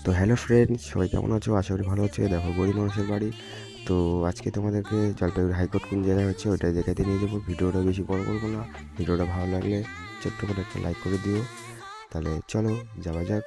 তো hello friends, সবাই কেমন আছো? আশা করি ভালো হচ্ছে। দেখো, গরিব মানুষের বাড়ি। তো আজকে তোমাদেরকে জলপাইগুড়ি হাইকোর্ট কোন জায়গায় হচ্ছে ওইটাই দেখাতে নিয়ে যাবো। ভিডিওটা বেশি বড় করবো না। ভিডিওটা ভালো লাগলে ছোট্ট করে একটা লাইক করে দিও। তাহলে চলো যাওয়া যাক।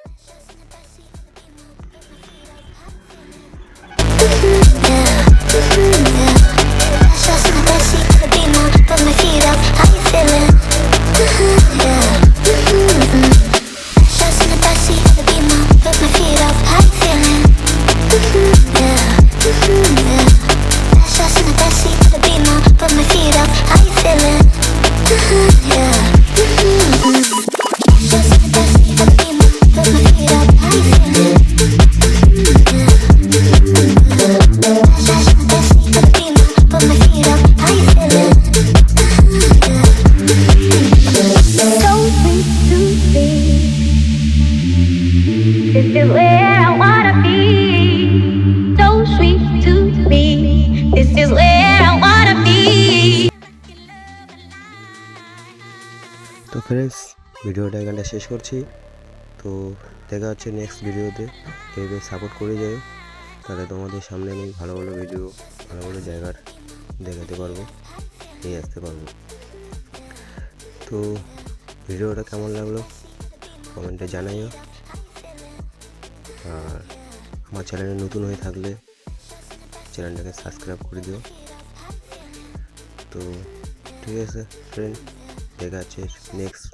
This is where I wanna be. So sweet to me. This is where I wanna be. তো ফ্রেন্ডস, ভিডিওটা এখানটা শেষ করছি। তো দেখা হচ্ছে নেক্সট ভিডিওতে। এইভাবে সাপোর্ট করে যাও, তাহলে তোমাদের সামনে আমি ভালো ভালো ভিডিও, ভালো ভালো জায়গার দেখাতে পারবো, নিয়ে আসতে পারবো। তো ভিডিওটা কেমন লাগলো কমেন্টে জানাইও। আর আমার চ্যানেলে নতুন হয়ে থাকলে চ্যানেলটাকে সাবস্ক্রাইব করে দিও। তো ঠিক আছে ফ্রেন্ড, দেখা হচ্ছে নেক্সট।